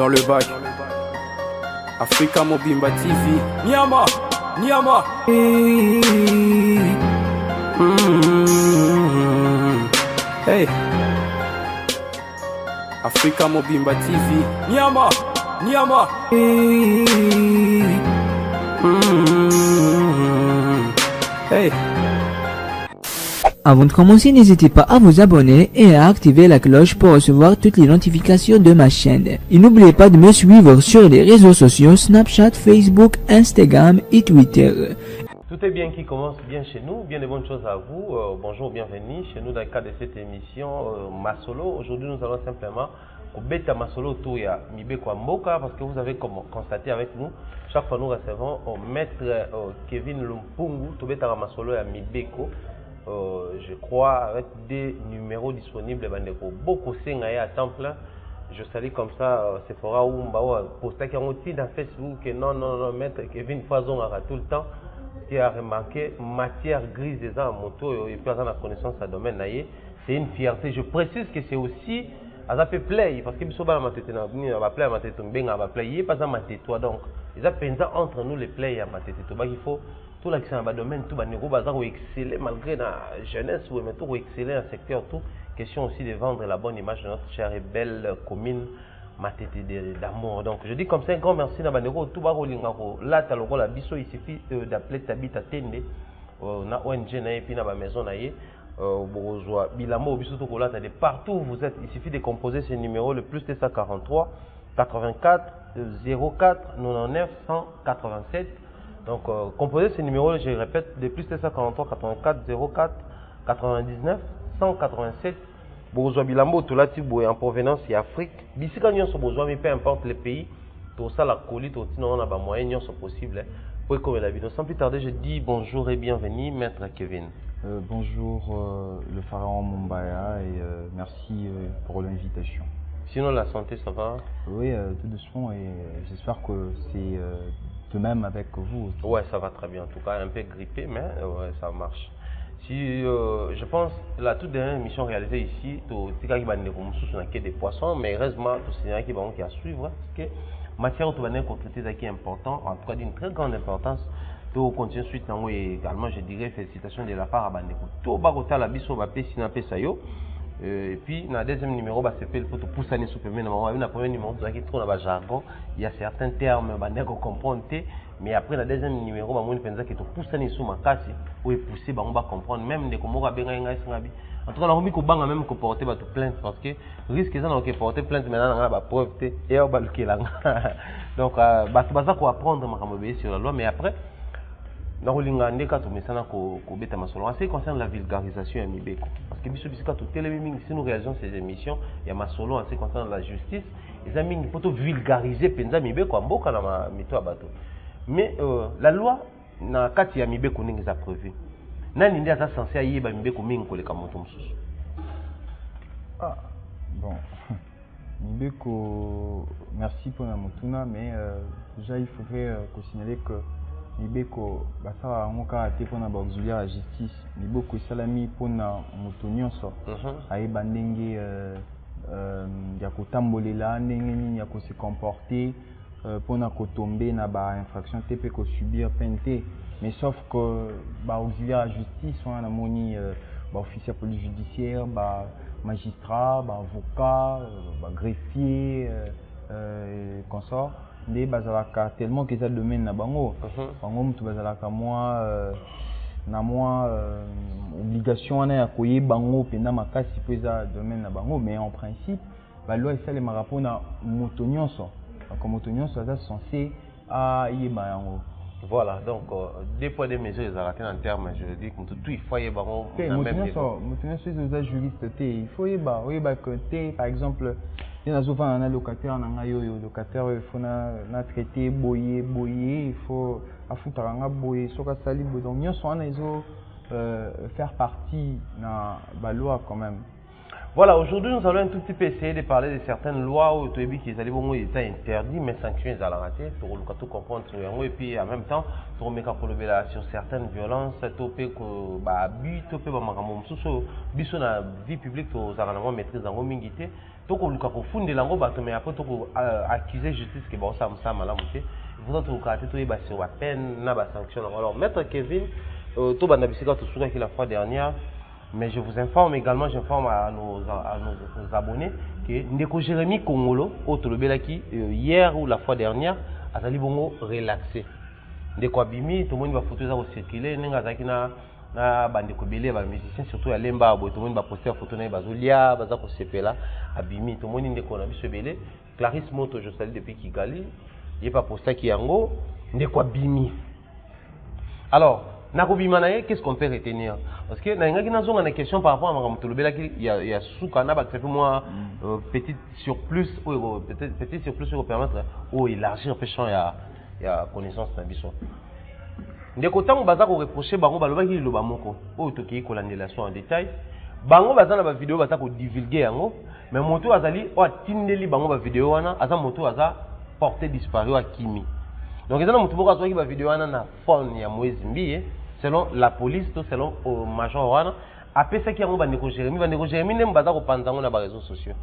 dans le bac. Africa Mobimba TV. Niama, Niama. Hey. Africa Mobimba TV. Niama, Niama. Hey. Avant de commencer, n'hésitez pas à vous abonner et à activer la cloche pour recevoir toutes les notifications de ma chaîne. Et n'oubliez pas de me suivre sur les réseaux sociaux Snapchat, Facebook, Instagram et Twitter. Tout est bien qui commence bien chez nous, bien de bonnes choses à vous. Bonjour, bienvenue chez nous dans le cadre de cette émission Masolo. Aujourd'hui, nous allons simplement bêta Masolo autour de Mibeko Mboka parce que vous avez constaté avec nous, chaque fois nous recevons maître Kevin Lumpungu, tout bêta Masolo à Mibeko. Je crois avec des numéros disponibles, beaucoup de à temps plein. Je salue comme ça, Sephora ou Mbawa, poster qui ont dit dans Facebook que non, maître Kevin Fazon a tout le temps. Qui a remarqué matière grise des gens à moto et puis à la connaissance à domaine, c'est une fierté. Je précise que c'est aussi à la play parce que biso ba matete na ni ba play matete mbenga ba play pas ça matete toi donc ils a pensé entre nous les play à matete to ba il faut tout l'accent ba domaine tout ba négo ba za exceller malgré la jeunesse ou mais tout exceller dans secteur tout question aussi de vendre la bonne image de notre chère et belle commune matete d'amour. Donc je dis comme ça un grand merci na ba négo tout ba rolinga ko là ta lokola biso il suffit d'appeler Tabita Tende na ONG na et puis na ba maison na yé Bilamo de partout où vous êtes, il suffit de composer ce numéro le plus 243 84 04 99 187. Donc composez ce numéro, je répète, de plus 243 84 04 99 187. Bourgeois Bilambo, tout là, en provenance et Afrique. Bisika nyon so bourgeois, mais peu importe le pays, tout ça la colis, tout ça on a pas moyen nyon so possible. Pour comme la vidéo. Sans plus tarder, je dis bonjour et bienvenue, maître Kevin. Bonjour le pharaon Mumbaya et merci pour l'invitation. Sinon la santé ça va? Oui, tout doucement et j'espère que c'est de même avec vous. Ouais, ça va très bien en tout cas, un peu grippé mais ouais, ça marche. Si je pense la toute dernière émission réalisée ici, c'est quand il va des poissons, mais heureusement c'est un qui va suivre parce que matière autobanée qu'on traite qui est important, en tout cas d'une très grande importance. Tout continue suite et également je dirais félicitations de la part à Bandeko. Tout bagota la biso va payer sina pesa yo. Et puis dans le deuxième numéro bah c'est fait pour pousser les suppléments. Dans le premier numéro qui trouve dans le jargon, il y a certains termes Bandeko comprendre mais après dans le deuxième numéro bah moi je pense que tout pousser les sous ma casse ou pousser bah on va comprendre même des comme on va bien ngai singabi. En tout cas, on a mis qu'on banga même qu'on porter bah plainte parce que risque ça donc porter plainte maintenant on a bah preuve et on va le là. Donc bah ça qu'on apprendre ma sur la loi mais après en ce qui concerne la vulgarisation à Mibeko, parce que si nous réalisons ces émissions, il y a Masolo en ce qui concerne la justice, les amis il faut vulgariser Penza Mibeko en boka na mito abato. Mais la loi na kati ya Mibeko ningi za prévu. Nani ndi ata censé ayeba Mibeko mingi koleka moto mususu. Ah bon. Mibeko merci pour la motuna mais déjà il faudrait signaler que Mibeko basa ngoka te pona ba auxiliaire à justice Mibeko salami pona moto nyonso ayeba ndenge ya kotambolela ndenge nini ya ko se comporter pona kotomber na ba infraction te pe ko subir peine te mais sauf que ba auxiliaire à justice on a moni ba officier police judiciaire ba magistrat ba avocat ba greffier consort les bazalaka tellement que ça domaine na bango bango mutu bazalaka moi na moi obligation na ya koye bango penda makasi po za domaine na bango mais en principe la loi ça les marapo na moto nyonso comme moto nyonso ça censé a yeba yango. Voilà donc deux poids deux mesures les arrêter en termes je dis que tout il faut y bango moto nyonso c'est juriste te il faut yeba que te par exemple il y a un locataire locataire il faut na traiter boyer il faut afutara boyer soka sali donc nous sommes faire partie na la loi quand même. Voilà, aujourd'hui nous allons un tout petit peu essayer de parler de certaines lois où tu qui allaient bon état interdit mais sanctions à la raté pour le tout comprendre et puis en même temps pour mettre sur certaines violences topé que bah abus topé ba makambo mususu biso na vie publique to za na maîtrise en mingité to ko luka ko funde lango ba to mais après to ko accuser justice que bon ça mala muté vous autres ko katé to ba sur la peine na ba sanction. Alors maître Kevin to ba na bisika to souka qui la fois dernière. Mais je vous informe également, j'informe à nos abonnés que Ndeko Jérémy Kongolo, autre le Belaki, hier ou la fois dernière, a sali bongo relaxé. Ndeko Abimi, tout le monde va photo ça circuler, n'enga zakina na bandeko belé ba musicien surtout à Lemba, tout le monde va poster photo na bazolia, baza ko sepela Abimi, tout le monde ndeko na biso belé. Clarisse Moto je salue depuis Kigali, il pas posté qui yango Ndeko Abimi. Alors qu'est-ce qu'on peut retenir? Parce que dans une question par rapport à il y a soukana moi petit surplus peut-être surplus pour permettre ou élargir le champ il y a connaissance na biso. Ndeko tango baza ko reprocher bango baloba ki loba moko o to ki ko landélation en détail. Bango baza na ba vidéo baza ko divulguer yango mais moto azali o atindeli bango ba vidéo wana aza moto aza porté disparu à Kimi. Donc ils ont montré que la vidéo na phone ya Moïse Mbiye selon la police selon au major wana après ça qui a Ndeko Jérémy nem baza ko panzango na ba réseaux sociaux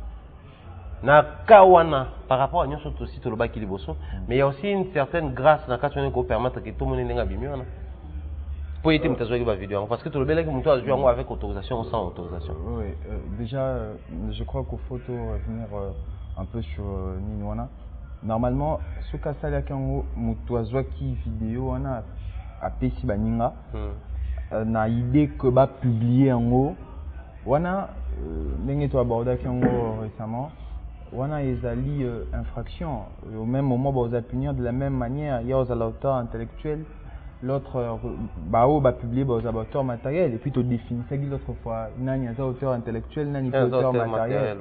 na kawana par rapport à nyonso to site loba ki liboso mais il y a aussi une certaine grâce na katone ko permettre que tout le monde n'enga bimi wana pour être mutazo ki ba vidéo parce que to lobela ki muto azu avec autorisation ou sans autorisation. Oui, déjà je crois qu'il faut revenir un peu sur Ninwana. Normalement, ce cas là quand mutozo ki vidéo wana a pesi baninga na idée que ba publier en haut wana ndenge to aborda kango récemment wana ezali infraction au même moment ba oza punir de la même manière il y a aux auteurs intellectuels l'autre bao ba publier ba aux auteurs matériels et puis to définir ça l'autre fois nani a auteur intellectuel nani auteur matériel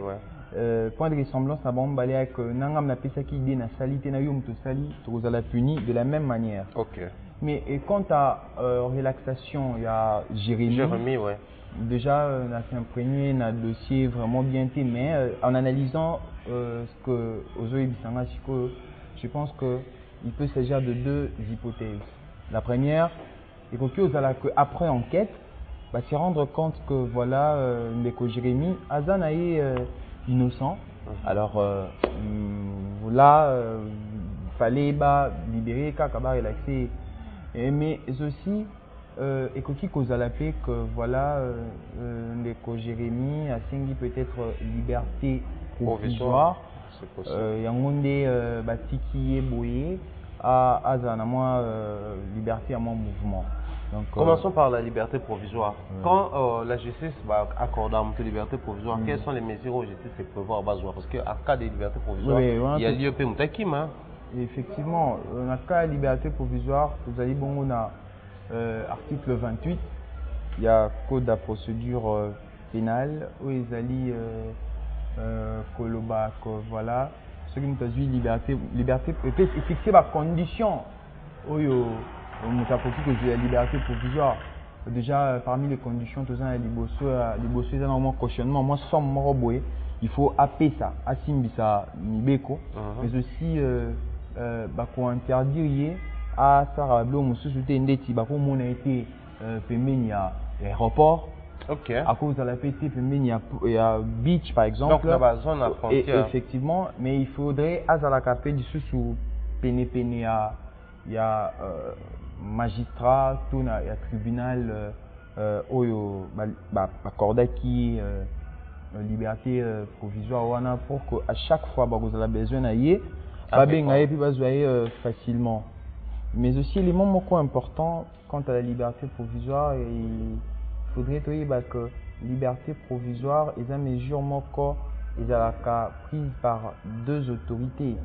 point de ressemblance na bon balé avec nangam na pesa ki idée na salité na yo mto sali to ozala puni de la même manière. OK. Mais quant à relaxation, il y a Jérémy. Ouais. Déjà, on a fait imprégné un dossier vraiment bien fait, mais en analysant ce que Ozo Ibisanga Chico, je pense qu'il peut s'agir de deux hypothèses. La première, et qu'après enquête, va se rendre compte que voilà, Ndeko Jérémy, Azan est innocent. Alors là, il fallait libérer, relaxer. Mais aussi, et qui cause à la paix que voilà, Ndeko Jérémy a signé peut-être liberté provisoire. Il y a un monde qui est bouillé à moi liberté à mon mouvement. Donc, commençons par la liberté provisoire. Quand la justice va accorder une liberté provisoire, quelles sont les mesures où la justice peut prévoir parce qu'en cas de liberté provisoire, il y a lieu de effectivement, dans le cas de liberté provisoire, vous allez bon, on a article 28, il y a code de procédure pénale où ils allaient Koloba, voilà, ce qui nous a dit liberté fixer par condition où on a la liberté provisoire. Déjà parmi les conditions, tout ça, les bosses, normalement cautionnement, moi sans m'enrober, il faut appeler ça, asimbisa nibeko, mais aussi qu'on interdire à Sarablo, monsieur souté ndeti, on a été payé à l'aéroport. OK. À cause de la pété, il y a beach par exemple. Donc la zone à frontière. Effectivement, mais il faudrait à la capée du sous péné il y a magistrat, tout il y a tribunal oyo accordé qui liberté provisoire pour que à chaque fois vous avez besoin d'aller facilement. Mais aussi l'élément important quant à la liberté provisoire, il faudrait que liberté provisoire est une mesure prise par deux autorités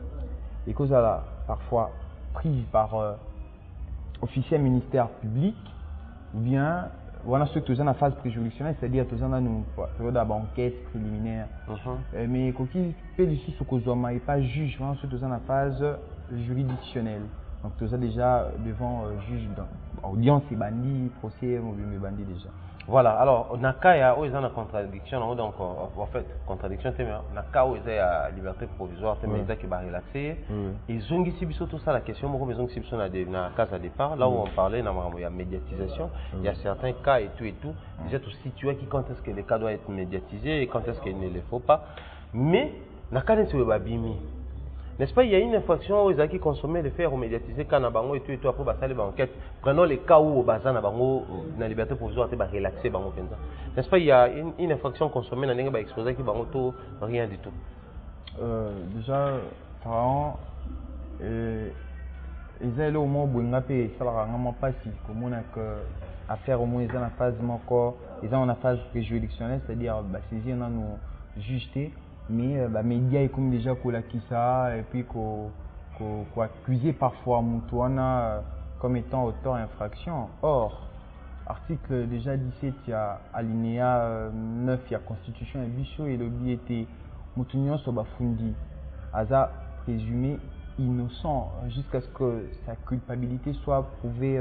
et que ça parfois prise par officier ministère public ou bien voilà ceux qui sont en phase préjuridictionnelle, c'est-à-dire que nous avons une enquête préliminaire. Mais qui peut ici ce que nous et pas juge, voilà ceux qui sont en phase juridictionnelle. Donc tout ça déjà devant juge, audience et bandit, procès, bandit déjà. Voilà, alors, naka ya où ils ont la contradiction, donc en fait, contradiction, c'est naka où ils ont la liberté provisoire, c'est mais qui va relaxer. Ils ont dit tout ça la question, moi ils ont dit ça na cas à départ, là où on parlait, il y a médiatisation, il y a certains cas et tout. Déjà tout situé qui quand est-ce que les cas doivent être médiatisés et quand est-ce qu'il ne le faut pas. Mais naka n'est pas babimi. N'est-ce pas, il y a une infraction aux acquis consommés de faire ou médiatiser quand on et tout après passer les enquêtes. Prenons les cas où au bazar la liberté provisoire est relaxée. N'est-ce pas, il y a une infraction consommée dans les exposés qui tout rien du tout. Déjà, par ils ont au moins bouingapé ça leur rend pas si comme on a que affaire au moins ils ont la phase encore ils ont la phase juridictionnelle, c'est-à-dire saisir dans nos jugetés. Mais les médias comme déjà qui ça et puis qu'on accusé parfois Moutouana comme étant auteur d'infraction. Or, article déjà 17, il y a alinéa 9, il y a Constitution et Bichot et le billet était Moutouignon Sobafundi, Aza présumé innocent jusqu'à ce que sa culpabilité soit prouvée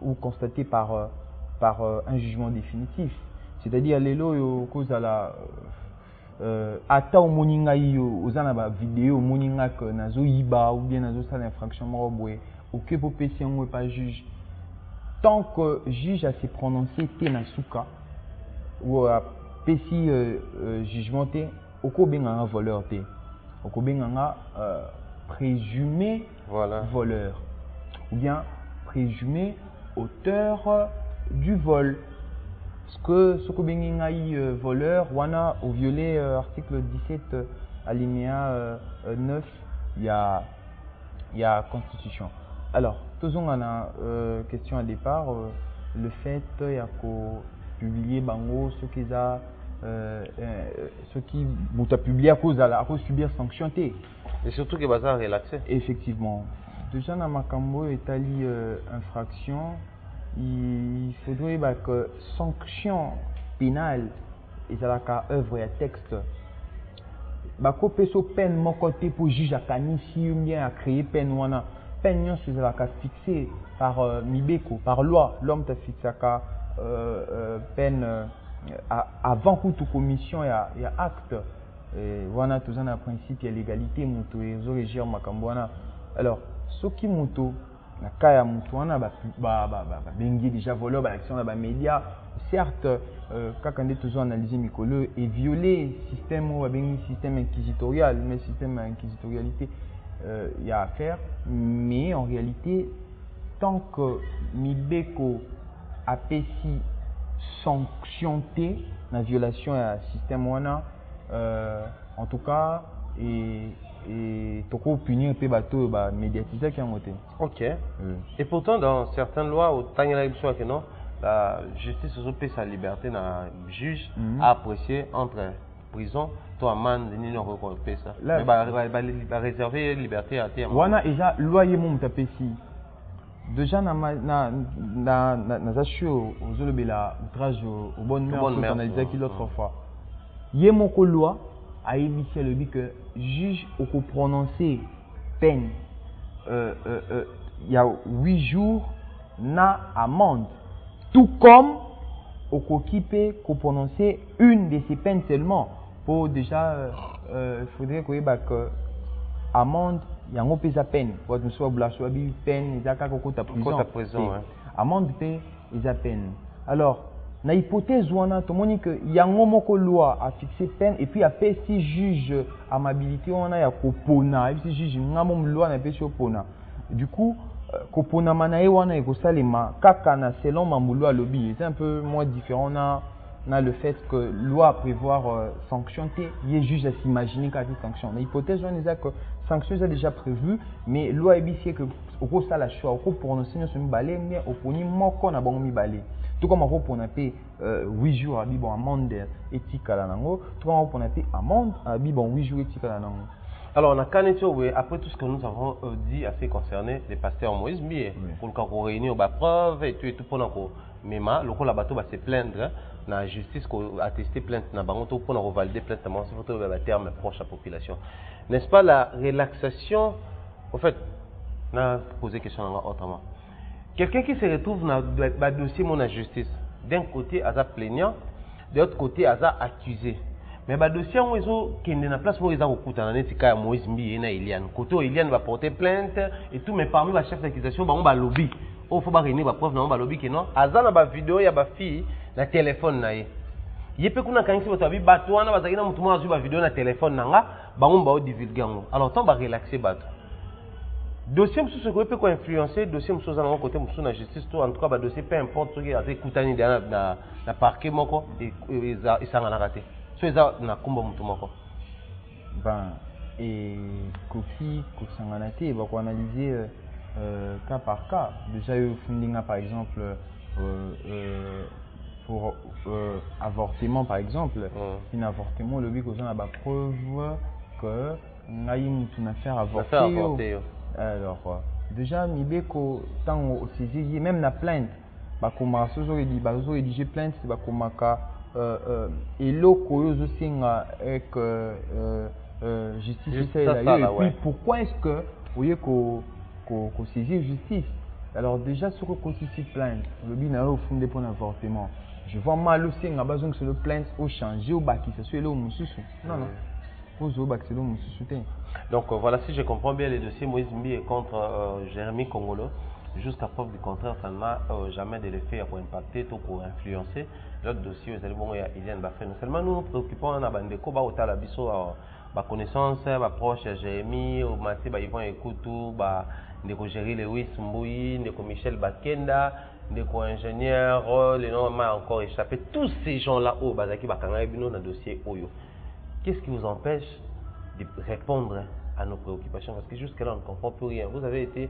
ou constatée par un jugement définitif. C'est-à-dire les lois cause à la ata omoninga iyo ozana ba vidéo moninga que nazo yiba ou bien nazo sala infraction moko boye oke popesi yango pas juge tant que juge a se prononcé te na suka ou a pesi jugement te oko benga voleur te oko benga présumé voleur ou bien présumé auteur du vol. Parce que ce que bengi voleur, wana au violet article 17 alinéa 9, il y a constitution. Alors, toujours on a question à départ, le fait il y a publier bango ce qu'ils a ce qui vous a publié à cause subir sanction T. Et surtout que bazar relaxé. Effectivement. Déjà dans Makambo étali infraction. Il faudrait que sanction pénale et la œuvre et texte bako peso peine mon côté pour juge à qualifier ou bien à créer peine wana peine sur la fixée par Mibeko par loi l'homme t'a fixé à peine avant toute commission il y a acte wana tout un principe il y a l'égalité moto et régir makambwana alors ce qui moto na kaya mutuana bengi déjà voleur l'action dans les médias certes quand on est toujours analysé Mikolo et violer système ou système inquisitorial mais système inquisitorialité il y a à faire mais en réalité tant que Mibeko a péci sanctionné la violation à système wana en tout cas et toko punir pe bateau médiatiser qui a monté. Ok. Et pourtant dans certaines lois au tangela ibso que non la justice peut sa liberté na juge à apprécier entre prison to amende ni non recompense ça. Mais ba réserver liberté à terme. Wana déjà loyer mon tapesi. Déjà na zasho ozolobela outrage au bonne mère on analyser qui l'autre fois. Yemoko loi a émis le dit que juge au prononcer peine il y a 8 jours na amende tout comme au coquipé qu'on prononcer une de ces peines seulement pour déjà faudrait que amende il y a un peu de peine pour nous soit blanche soit peine il y a ta prison amende paie ils a peine alors na hypothèse wana to moni que yango moko loi a fixé peine et puis a fait si juge amabilité wana ya kopona et puis juge ngamo loi na pesi opona du coup kopona manae wana e ko salema kaka na selon mambulo a lobby c'est un peu moins différent na le fait que loi prévoir sanction té y juge à s'imaginer qu'a sanction na hypothèse wana est que sanction est déjà prévu mais loi ébicier que au ça la choix au prononcer sur mibale mais au poni moko na bango mibale. Tout comme on a payé 8 jours à Bibon amende éthique à la nango, tout comme on a payé amende à Bibon 8 jours éthique à la nango. Alors, on a après tout ce que nous avons dit à ce qui concernait les pasteurs Moïse, mais pour qu'on réunisse aux preuves et tout pour nous, mais le coup la bateau va se plaindre, la justice a attesté plainte, na bango pour nous valider plainte, mais c'est pour le terme proche à la population. N'est-ce pas la relaxation? En fait, on a posé question autrement. Quelqu'un qui se retrouve dans le dossier de la justice, d'un côté aza plaignant, de l'autre côté aza accusé. Mais le dossier qui est dans la place où ils ont été Moïse Mbi et Eliane. Côté Eliane va porter plainte et tout, mais parmi les chefs d'accusation, il y a un lobby. Il faut réunir les preuves dans le lobby que non. Aza na ba vidéo ya ba fille na téléphone na ye. Yepé kuna kanisi bato abi bato wana bazaki na mutu mwa ba vidéo na téléphone nanga, bango ba divulguer ngo. Alors tant ba relaxer bato. Dossier monsieur ko peut influencer, dossier monsieur za na côté monsieur na justice tout en tout cas ba dossier peu importe ce qui a été kutani na parquet moko et ça na raté. Ben, et Kofi, Kosanganate, on va analyser cas par cas. Déjà, par exemple, pour avortement, par exemple, un avortement, le but qu'on a la preuve que nous avons une affaire avortée. Alors, déjà, nous avons saisi, même la plainte, comme on a rédigé plainte, c'est comme et l'autre avec justice et puis pourquoi est-ce que vous voyez qu'on saisit justice? Alors déjà sur le côté plainte le but n'a pas fondé pour l'avortement. Je vois mal aussi en besoin que le plainte au changer au bac qui se soit là au mususu. Non au bac c'est là au mususu. Donc voilà, si je comprends bien les dossiers Moïse Mbi est contre Jérémy Kongolo. Jusqu'à preuve du contraire, ça n'a jamais de l'effet pour impacter ou pour influencer. L'autre dossier, vous allez voir, il y a Eliane Bafé. Nous seulement nous préoccupons à Bandeko, au Talabiso, ma connaissance, ma proche Jérémy, au Maté, Yvon Ekoutou, Ndeko Géry Lewis Mboui, Ndeko Michel Bakenda, Ndeko ingénieur, les noms m'ont encore échappé. Tous ces gens-là, au Bazaki Bakanga, dans le dossier Oyo. Qu'est-ce qui vous empêche de répondre à nos préoccupations? Parce que jusque-là, on ne comprend plus rien. Vous avez été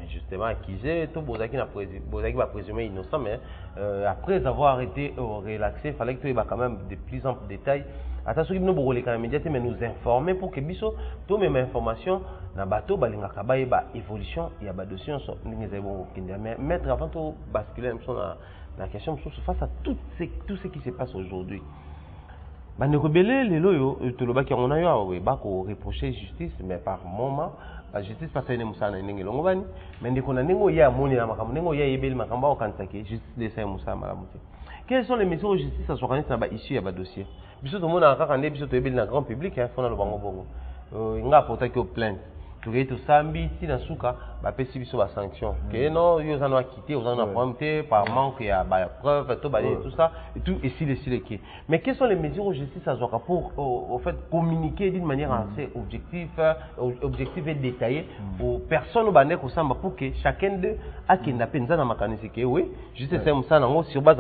justement accusé, tout Bozaki va présumer innocent, mais après avoir été relaxé, il fallait que tu aies quand même de plus amples détails. Attention, nous devons les médias, mais nous informer pour que biso toutes mes informations na bateau balinga kabaye ba évolution il y a ba dossier mais mettre avant tout basculer la question face à tout ce qui se passe aujourd'hui. Bandeko belé lelo yo tolobaki on a yo ba ko reprocher justice mais par moment la justice parce que musana ndenge longo bani mais ndeko na ndenge ya moni na makambo ndenge ya yebeli makambo o kanisa ke justice de ça musana malamuti. Quelles sont les mesures de justice à s'organiser na ba issue ya ba dossier biso to mona kaka ndé biso to yebeli na grand public hein fona lo bango bongo nga porter que plainte tout sambi ti na suka ba pesi biso ba sanction que non yo za no quitter aux en problème par manque ya ba preuve tout ba tout ça et tout et si les qui mais quelles sont les mesures de justice à Zoka pour au fait communiquer d'une manière assez objective et détaillée aux personnes au bandé ko samba pour que chacun d'eux a kenda penza na makanisi que oui juste ça musana ngo sur base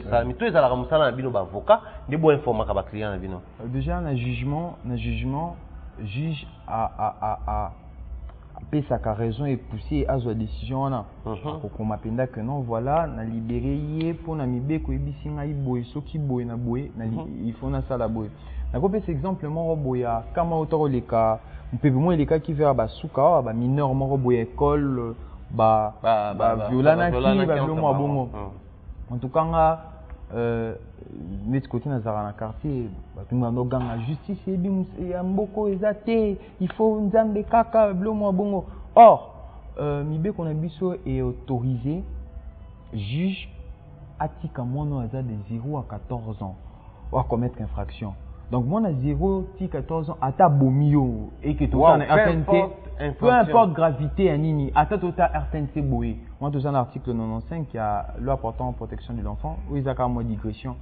ça mais tout ça la musana na bino ba avocat de bo informer ka ba client na bino déjà un jugement juge a pesa ka raison et pousser à sa décision là pour m'apenda que non voilà na libéré yé pour na mibeko ebisinga iboy soki boy na boy na il faut na sala boy na ko pesa exemple mo boya kama otoro leka mpebe mo leka ki vers ba suka ba mineur mo boy école ba violana ki ba mo bongo en tout cas net côté na zara na quartier batumba no ganga justice et mboko ezate il faut nzambe kaka blomo bongo or mibe qu'on a biso est autorisé juge atika mono aza de 0 à 14 ans va commettre infraction. Donc moi à 0 à 14 ans ata bomio et que tout en RTNC peu importe gravité à nini ata total RTNC boé. Moi dans un article 95 qui a loi portant protection de l'enfant où ils a quand même digression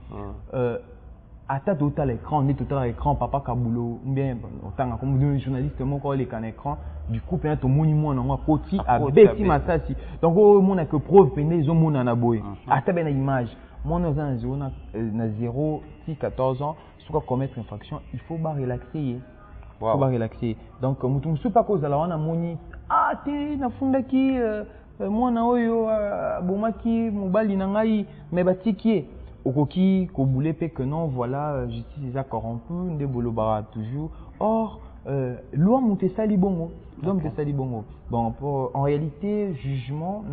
ata total écran on est total écran papa kabulo bien autant comme un journaliste mon corps les can écran du coup peut-être au monument na moi koti a beti masasi donc au monde que preuve pendant ils ont mon na boé ata ben image moi dans un 0 na 0 à 14 ans soit commettre infraction il faut pas relaxer. Faut pas relaxer. Donc mutu musu pas cause la wana moni te na fundaki mwana oyo bomaki mobali na ngai mais batiki okoki ko boule pe que non voilà justice est corrompu nde bolobara toujours or loi mutu sali bongo donc te sali bongo bon en réalité jugement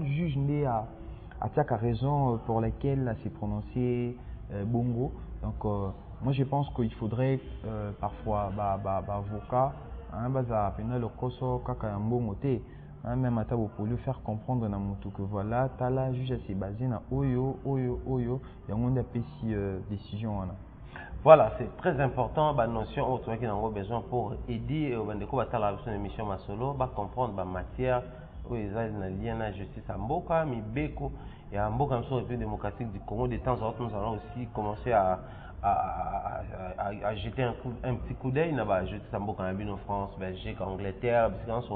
juge nde a tiaka raison pour laquelle s'est prononcé bongo. Donc moi je pense qu'il faudrait parfois avocat baza pena le koso kaka mbongo te même à pour lui faire comprendre na moto que voilà tala juge c'est basé na oyo et on a pris décision là. Voilà, c'est très important, la notion autre qui a besoin pour aider bandeko batala sur émission Masolo, ba comprendre ba matière où ils ont un lien à justice à Mboka, Mibeko et à Mboka sur République démocratique du Congo. De temps en temps, nous allons aussi commencer à jeter un petit coup d'œil dans la justice à Mboka, en France, Belgique, Angleterre, parce que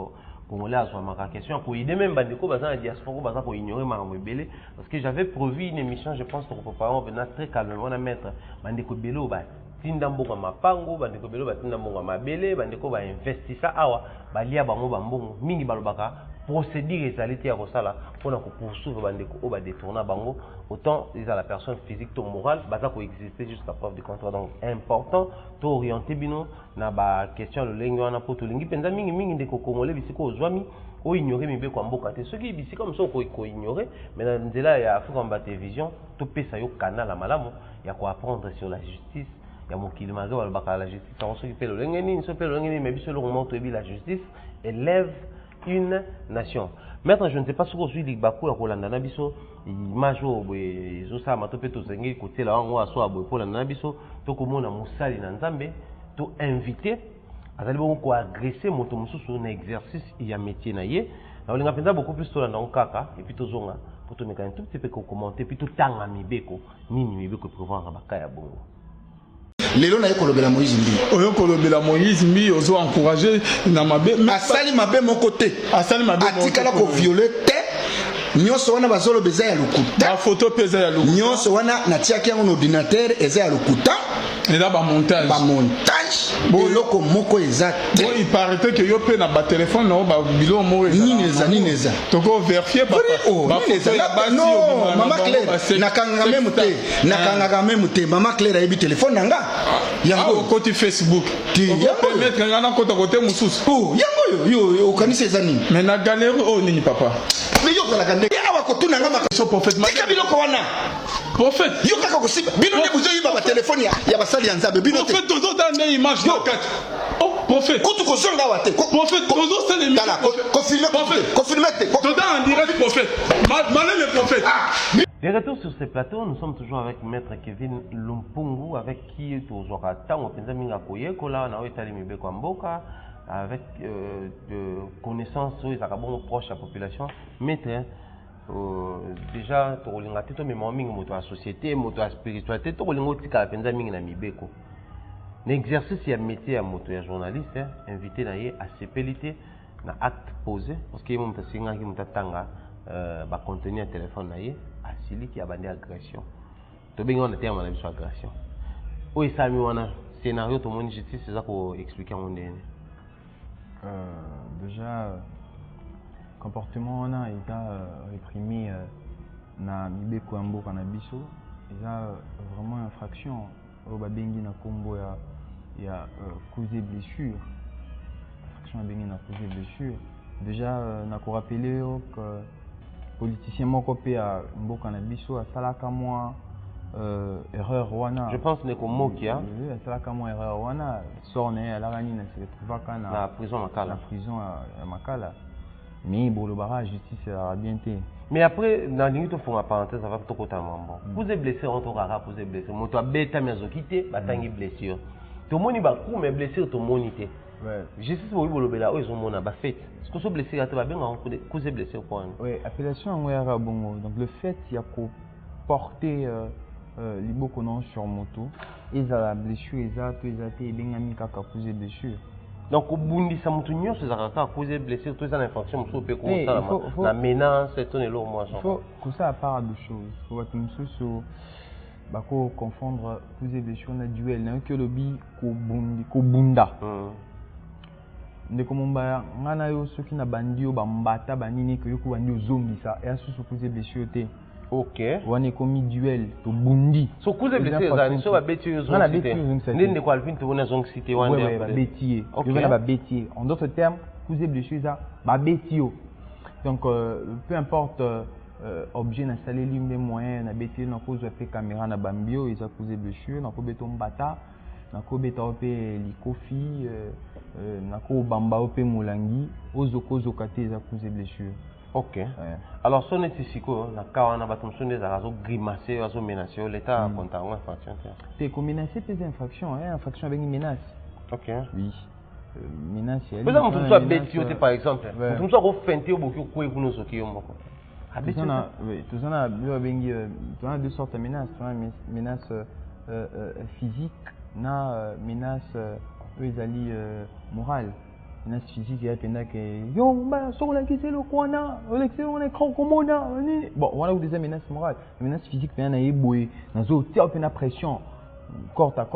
Congolais à ma question pour aider même bandeko bazan la diaspora pour ignorer ma mbélé parce que j'avais prévu une émission je pense que pour parents venir très calmement à mettre bandeko belo ba tinda mboka mapango bandeko belo ba tinda mboka mabele bandeko ba investissa awa ba lia bango ba mbongo mingi balobaka procédure ezalité ya kosala pona ko poursuivre bandeko o ba détourner bango autant ils a la personne physique ou morale baza ko exister jusqu'à preuve du contraire donc important to orienter bino na ba question le lengo wana po to lingi penza mingi ndeko Congolais bisiko ozwami o ignorer mibe kwa mboka te ceux qui bisiko comme ça ko ignorer mais na nzela ya Afrique en télévision to pesa yo canal la malamu ya ko apprendre sur la justice ya mokili maga balobaka la justice on s'occupe le lengeni so pe le lengeni mais biso le moment to la justice élève une nation. Maintenant, je ne sais pas ce que je suis dit, Bakou et Rolanda Nabiso, image au bout, ça m'a topé tout zengi, côté là, on va soit pour la Nabiso, tout comme on a moussali dans Zambé, tout invité, à aller beaucoup agresser mon tomusu sur un exercice, il y a métier naïe. Alors, on a fait beaucoup plus dans le caca, et puis tout zonga, pour tout mécanisme, tout petit peu commenter, puis tout temps à mibeko, nini mibeko pour voir un bakaya bongo. Lelo na yekolobela Moïse Mbi. Oyo kolobela Moïse Mbi ozo encourager na mabe. Asali mabe mon côté. Asali mabe mon côté. Atikala ko violer te. Nyonso wana bazolo beza ya lokuta. Ba photo peza ya lokuta. Nyonso wana na tiaki en ordinateur eza ya lokuta. Et là ba montage. Ba montage. Boloko moko eza. Bon il paraît que yo pe na ba téléphone na ba bilo mo eza. Ni neza. Toko vérifier papa. Ba photo ya basi yo. Mama Claire nakanga même te. Nakanga même te. Mama Claire ayebi téléphone nanga. Yango côté Facebook. Ti yango mettre ngana côté mususu. Oh yango yo kanisa eza nini? Mais na galerie oh nini papa. Mais yo kala kande. Awa ko tuna ngama so prophète ma. Tika biloko wana. Prophète. Yo kaka ko siba. Bino ne buzo yiba ba téléphone ya basali ya nzambe bino te. Prophète tozo dans une image na kati. Oh prophète. Kutu ko zonga wate. Prophète tozo c'est l'émission. Confirmez. Tozo en direct prophète. Malin le prophète. De retour sur ce plateau, nous sommes toujours avec Maître Kevin Lumpungu, avec qui toujours attend avec connaissances proches de la population. Maître, déjà, tu as dit que la société, la spiritualité, tu as dit que l'exercice et le métier de journaliste, invité à CPLT, à acte posé, parce que va contenir un téléphone à celui qui a bandé agression. Tu as un terme à agression. Où est-ce que scénario de mon justice, c'est ça pour expliquer mon dernier. Déjà, comportement on a été réprimé na Mibeko Mboka na biso, il a vraiment infraction au babengi na combo ya causé blessure. Infraction babengi na causé blessure. Déjà na ko rappeler que politicien moko pe a Mboka na biso asalaka moi erreur wana. Je pense que c'est Mokia. Oui, asalaka moi erreur wana sorne alakani na se retrouvaka na prison Makala. La prison à Makala. Mais bon le barrage justice a bien été. Mais après dans limite il faut ma parenthèse ça va tout côté mambo. Vous êtes blessé en tout cas, vous êtes blessé. Moto beta mezokité batangi blessure. Tout moni ba coup mais blessure tout monité. Ouais. Justice bo bolobela o ezomona mona ba fait. Est-ce que so blessé ata ba benga ko ze blessé quoi? Oui, appellation ngwera bongo. Donc le fait il y a ko porter liboko non sur moto, ils a la blessure exacte, ils a été bengami kaka causé blessure. Donc au bundi sa mutu nyonso za kaka causé blessure, tout ça l'infraction muso pe ko ça la menace tout ne lo moi ça. Faut que ça part de choses. Faut que muso bako confondre causé blessure na duel na que le bi ko bunda. Ndeko mombaya ngana yo soki na bandio ba mbata banini que yo ko bandio zongisa et asusu causé blessure te. Ok. On est commis duel, to bundi. So kuze blessé zani so ba beti yo zone cité. Ndende kwa alvin to na zone cité wana. Ouais, ba betier. Okay. Yo ba betier. En d'autres termes, kuze blessé ça ba betio. Donc peu importe objet na salé limbe moyen na betier na cause pe caméra na bambio, ils a causé blessure, na ko beton bata, na ko beta opé likofi nako bamba ope molangi ozoko zokate eza cause de blessure. Ok. Alors son est ici quoi na kawana batumso des arazo grimacer azo menacer l'état contre une infraction. C'est comme menacer des infractions infraction avec une menace. Ok. Oui. Menace elle. Vous avez tout ça bêtioté par exemple. Tout ça refeinté au beaucoup quoi vous nous okiyo moko. Oui, tout ça a deux sortes de menaces, menace physique, na menace morale. Menace physique, il y a que yo bah sur la qui c'est le quoi na, on est grand comme on a. Bon, voilà où des menaces morales. Menace physique, il y en a éboué, na zo tiens peu na pression, corta,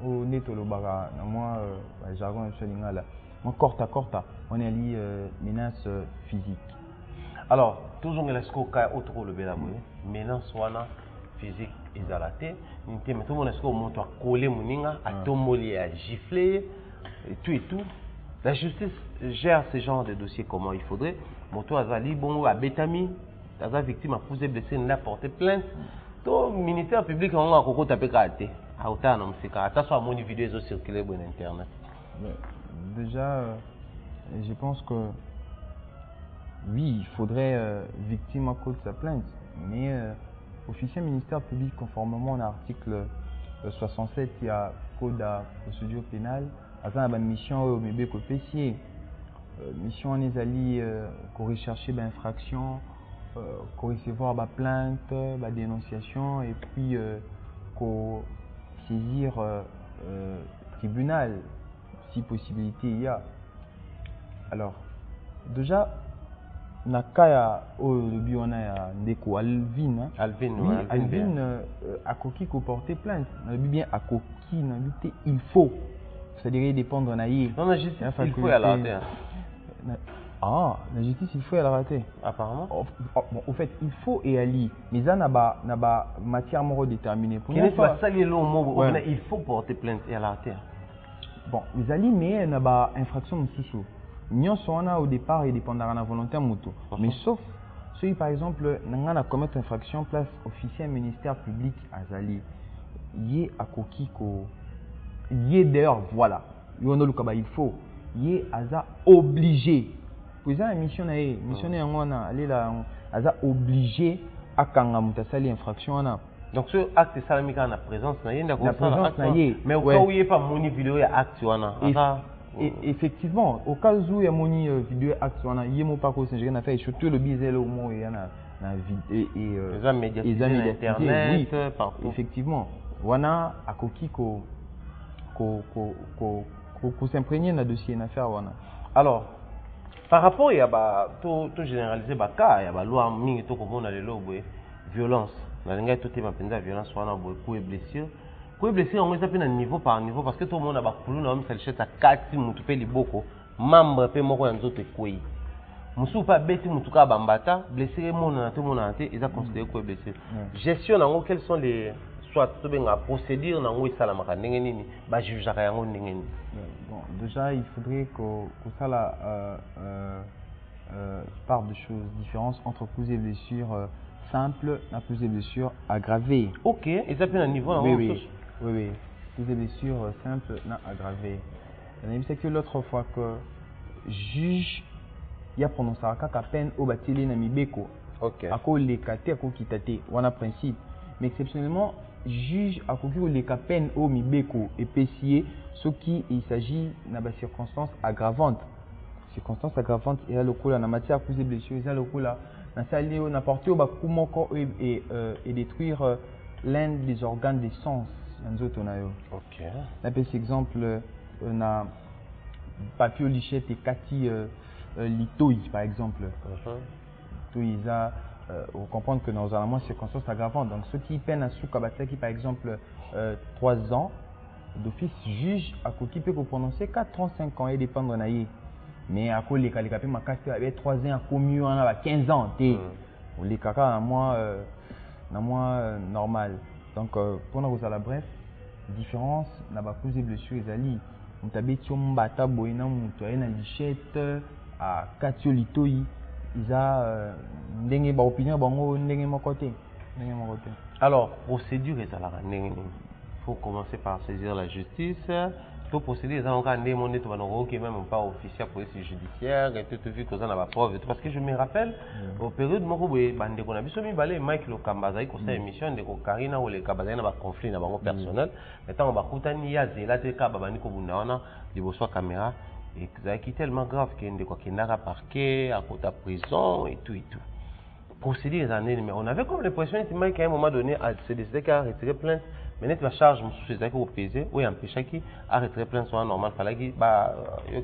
au neto le baga, moi jargon je suis là, moi corta, on est ali menace physique. Alors, toujours les cas autour le bélamoué, maintenant soit physique isolé, tout le monde est monte à coller moninga, à tomber, à gifler, et tout. La justice gère ce genre de dossiers comment il faudrait. Moto azali bon à bétami, la victime a posé blessé, n'a porté plainte. Tout ministère public on a coco tapé kate. À autant non c'est quand ça soit mon vidéo sur circuler sur internet. Déjà, je pense que oui, il faudrait victime à cause de sa plainte, mais officier ministère public conformément à l'article 67 il y a code de procédure pénale, à une mission au PC, mission en Ezali qu'on rechercher d'infraction, qu'on recevoir la plainte, la dénonciation et puis qu'on saisir tribunal si possibilité il y a. Alors déjà na kaya au début on a ndeko Alvin a coquille qu'on porter plainte on a bien à coquille na vite il faut c'est-à-dire dépendre na yé non la justice il faut à la rater la justice il faut à la rater apparemment bon au fait il faut et ali mais ça n'a pas matière morale déterminée pour nous pas ça les lots il faut porter plainte et à la rater bon mais ali mais n'a pas infraction sous nous sommes au départ et dépendant de la volonté de moto. Mais sauf si par exemple, nous avons commis une infraction place officiel ministère public à Zali, il y a à Kokiko, il y a d'ailleurs, voilà, il faut, il y a obligé. Pour ça, la mission est obligé à quand infraction. Donc ce acte salamique en présence, mais au cas où il n'y a pas mon vidéo et acte et effectivement, au cas où il y a mon vidéo acte, il y a mon parcours Saint-Germain à faire, surtout le bizel au mot et les médias internet, oui, partout. Effectivement, wana a coquille qu'on s'imprègne dans le dossier d'affaires wana. Alors, par rapport à tout généraliser cas, il y a loi mingi to comme on a les lois violence, la langue tout est ma violence wana beaucoup et blessure. Pour blesser, on va niveau par niveau parce que tout le monde a bakulu na msalisheta kati mutu pe liboko membre pe moko ya nzoto ekoi musu pa beti mutu ka bambata blessé mon na tout monde ante ils a considéré quoi blessé gestion nango quels sont les soit to benga procédure nango isala maka ndenge nini ba juge ka yango ndenge nini bon déjà il faudrait que ça la part de choses différentes entre cause et blessure simple et cause et blessure aggravée. OK, et ça peut un niveau là. Oui, cause et blessure simple et aggravée. On a c'est que l'autre fois que juge il y a prononcé à peine au batili na mibeko. OK. À cause les kate à cause kitate, on a principe. Mais exceptionnellement juge à cause les peine au mibeko et pessier ce qui il s'agit de circonstances aggravantes. Circonstances aggravantes et là le coup là en matière cause et blessure, il y a le coup là on a porté au bakumoko et détruire l'un des organes des sens. OK. Là, par exemple, on a papier lichette et kati litoi, par exemple. On comprend que dans un circonstances aggravantes. Donc, ceux qui peinent à Soukabataki, par exemple, 3 ans, d'office juge à qui peut prononcer 4-35 ans et dépendre de naïe. Mais à cause des calcapés, ma casse avec 3 ans, à mieux on a 15 ans. Les caca à moi normal. Donc pour nous à la bref, différence n'a pas posé blessure les alliés. On t'a bêti on bata boina on toye na lichette à katiolitoi. Ils a ndenge ba opinion bango ndenge mon côté. Alors procédure est à la ndenge. Faut commencer par saisir la justice. tout procédé, ils ont encore demandé tout qui même pas officiel police judiciaire, et tout vu qu'on a la preuve. Parce que je me rappelle, au période où on a vu ce Mibale, Mike le Kambazaï, qu'on s'est émission de Karina ou les Kabazaï, n'a pas conflit, n'a pas personnel. Maintenant, on va écouter Niazi, là, des Kababani Kobunana, des beaux caméra, et ça qui est tellement grave qu'il y a qui n'a pas parqué, à côté de prison, et tout, et tout. Procédé les années, mais on avait comme l'impression que Mike, à un moment donné, s'est décidé qu'à retirer plainte. Mais la charge, je suis d'accord, peser, oui, empêcher qui a retiré plein de soins normal, fallait que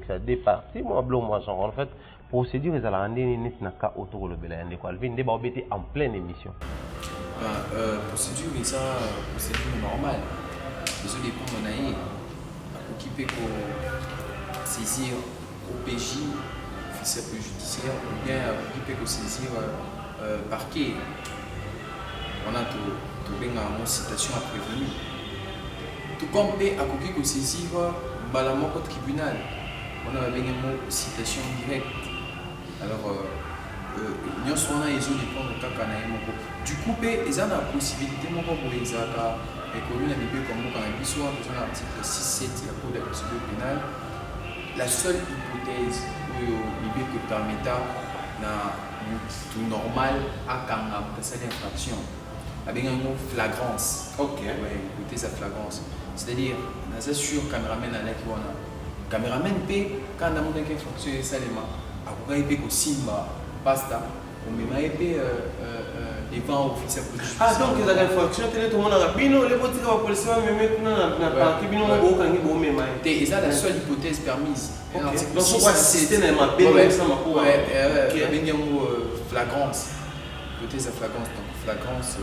ça départit, moi, moi, genre, en fait, procédure, ils allaient rendre une naka autour de la quoi, le vin débat en pleine émission. Procédure, mais ça, procédure normale. Désolé pour mon aïe, occupé pour saisir OPJ, officier judiciaire, ou bien occupé pour saisir parquet. On a tout. Une citation à prévenir. Tout comme à côté de saisir au tribunal, on a une citation directe. Alors, nous sommes les autres du coup, ils ont la possibilité pour les accords économiques à Libye comme on a vu sur l'article 6-7 de la Code de procédure pénale. La seule hypothèse où Libye peut permettre tout normal à cette infraction. Avec un mot flagrance. Ok. Ouais, écoutez sa flagrance. C'est-à-dire, on a sûr caméraman à l'air qui on a. Caméraman paie quand on a monté qu'un fonctionnaire salement. Après, il paie qu'au Simba, pasta. On met ma épée devant officier police. Ah, donc ils ont une fonction, tout le monde a bino, les boutiques à police, mais maintenant, on a pas qui bino, on a qui bombe mais. Et ça la seule hypothèse permise. Donc pourquoi assister dans ma belle ça m'a pour. Ouais, il y a bien un mot flagrance. Hypothèse à flagrance. Donc flagrance.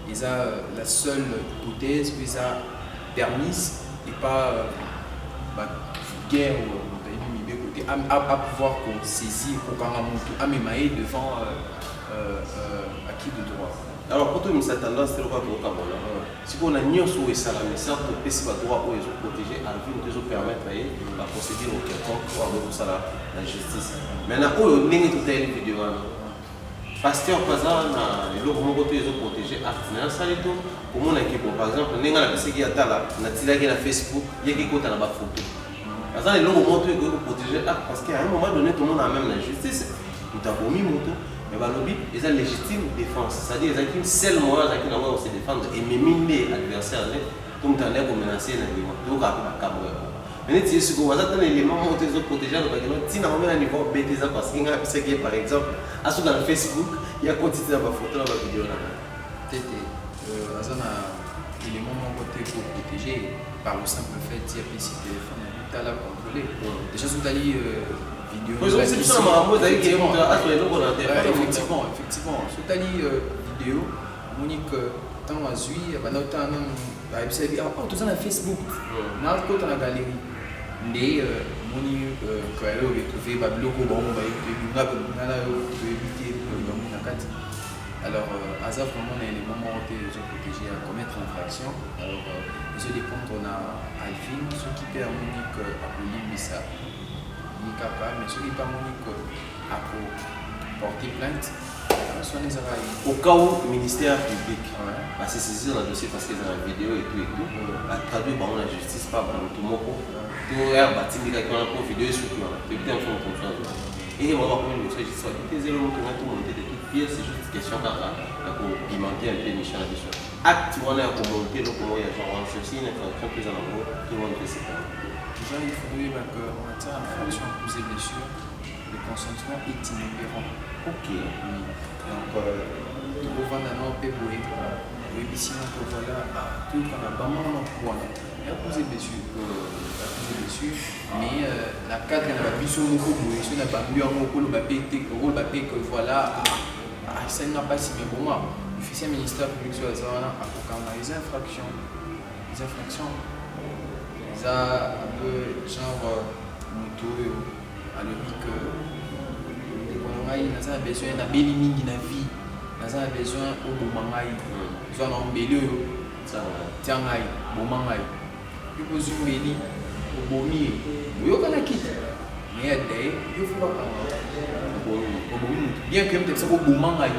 Ils ont la seule hypothèse qu'ils ont permise et pas guerre ou à pouvoir saisir à mémailler devant acquis de droit. Alors pour tout le monde, cette tendance, c'est le cas au Cameroun. Si on a nié sur les salariés, certes, on peut droit où ils ont protégé, à vie, ils ont permis de procéder au quelconque pour avoir tout ça la justice. Maintenant, où on est tout à l'heure vidéo. Pasteur Pazan, le côté ils ont protégé acte ça les tout pour mon équipe par exemple n'enga la pese qui atala na tilaki na Facebook il y a qui côté na ba photo Pazan les longs montre que protéger acte parce qu'à un moment donné tout le monde a même la justice tout a commis moto mais ba lobby ils ont légitime défense c'est-à-dire ils ont seul moyen qui na se défendre et même les adversaires tout le temps là pour menacer na niveau donc à Cameroun. Mais si vous avez un élément où vous protégez, vous avez un niveau BTZ parce qu'il y a par exemple, dans Facebook, il y a quantité de photos dans la vidéo. Peut-être un élément côté pour protéger par le simple fait qu'il y a PC téléphone, il y a la contrôler. Déjà, vous avez vidéo. Effectivement, vous avez vidéo, Monique, tant à Zui, tout ça dans Facebook, dans la galerie. Les moni quand elle a retrouvé logo bon alors hasard vraiment les moments où ils ont protégé à commettre l'infraction alors ils se dépendent on a Alvin ceux qui perd Monique à Missa Nikaka mais ceux qui perd Monique à porter plainte au cas où le ministère public va se saisir dans le dossier parce qu'ils ont la vidéo et tout va traduire par la justice par tout le monde tout est bâti mais quand on a une vidéo sur toi tu peux faire confiance et on va prendre une chose sur les éléments qui vont tout monter de toutes pièces c'est juste question pour pimenter un peu Michel là-dessus acte on a pour monter donc comment il y a genre ceci une infraction plus en haut tout le monde fait ça déjà il faudrait qu'en matière d'infraction accusée blessure le consentement est inopérant. Ok. Donc, tout le monde a un peu de oui, sinon, voilà, tout le monde a vraiment accusé blessure. Mais la cadre n'a pas vu sur le coup, si on n'a pas vu un mot, le papier que voilà, ça n'a pas si bien pour moi. L'officier ministère public sur la zone a les infractions. Ils ont un peu genre moto à l'obique. On a besoin d'un bel mingi na vie. On a besoin au bomangai. On a un bel tiangai, bomangai. Il faut se mêler au bomi. Il y a un kit. Mais il faut pas bien que peut-être ça au bomangai.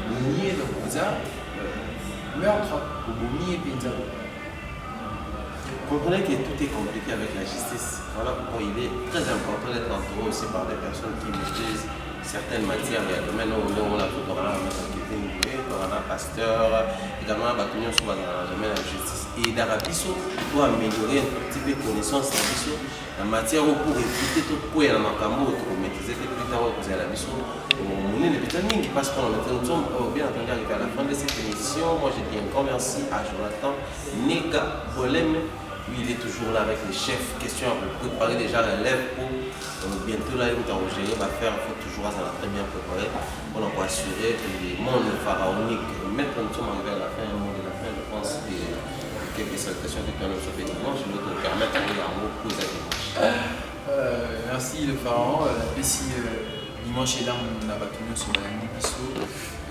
Bomi donc ça meurtre au bomi et pinza. comprenez que tout est compliqué avec la justice. Voilà pourquoi il est très important d'être entouré aussi par des personnes qui maîtrisent certaines matières. Il y a le domaine où on a tout dans un pasteur, également un bâtonnier sur le domaine de la justice. Et d'Arabiso, pour améliorer un petit peu de connaissance d'Arabiso, la matière où pour éviter tout pour y avoir un mot, pour maîtriser tout le temps, vous avez l'Arabiso. On est des vitamines qui passent par le temps. Nous sommes bien entendu arrivés à la fin de cette émission. Moi, je dis encore merci à Jonathan Nega Bolem. Lui, il est toujours là avec les chefs. Question à vous préparer déjà la lèvre pour bientôt là, il va faire. Il faut toujours être très bien préparé pour assurer les mondes pharaoniques. Maintenant, nous sommes arrivés à la fin, le monde de la fin, je pense, et quelques salutations que nous avons fait dimanche. Je vais nous permettre de un mot pour les merci le pharaon. Dimanche là, on a battu sur la Bisso.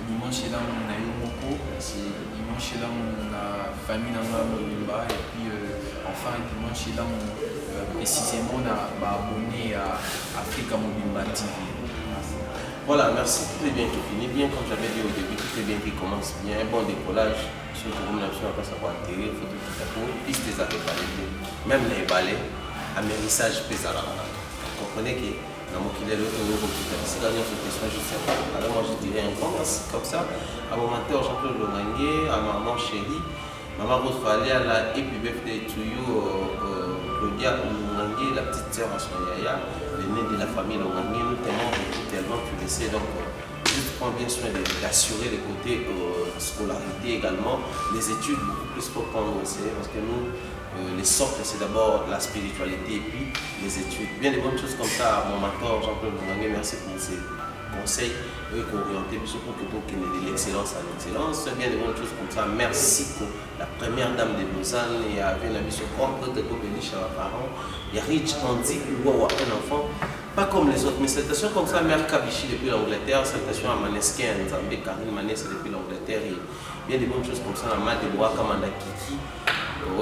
Dimanche là, on a eu Moko. Dimanche là, on a famille dans la Mobimba. Et puis enfin, dimanche là, précisément, on a abonné à Africa Mobimba TV. Voilà, merci. Tout est bien qui finit bien. Comme j'avais dit au début, tout est bien qui commence bien. Un bon décollage. Surtout comme l'option après ça pour atterrir, il faut tout à coup. Piste des affaires parler. Même les balais, amérissage pesara. Vous comprenez que dans mon qu'il est l'autre niveau qui est ici, là, il y a une question juste. Alors moi je dirais un grand merci comme ça à mon mentor Jean-Claude Longangue, à maman chérie, maman Rose Falé, à la Happy Birthday to you, Claudia Longangue, la petite sœur à son yaya, l'aîné de la famille Longangue. Nous t'aimons tellement, tu le sais, donc juste prends bien soin d'assurer les côtés scolarité également, les études beaucoup plus pour prendre au sérieux parce que nous les socles, c'est d'abord la spiritualité et puis les études. Bien des bonnes choses comme ça, mon mentor Jean-Claude Longangue, merci pour ces conseils qui orientés surtout pour que de l'excellence à l'excellence. Bien des bonnes choses comme ça, merci pour la première dame de Lausanne et avec la mission propre de Gobelich à parents. Il y a Rich Andy, un enfant, pas comme les autres, mais salutations comme ça, Mère Kabichi depuis l'Angleterre, salutations à Maneskin, Nzambé, Karine Manès depuis l'Angleterre, et bien des bonnes choses comme ça, la Made de Bois, Kamanda Kiki. Donc,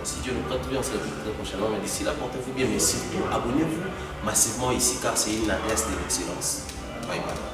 si Dieu nous prête bien, on se retrouve très prochainement. Mais d'ici là, portez-vous bien. Mais surtout, abonnez-vous massivement ici car c'est une adresse de l'excellence. Bye bye.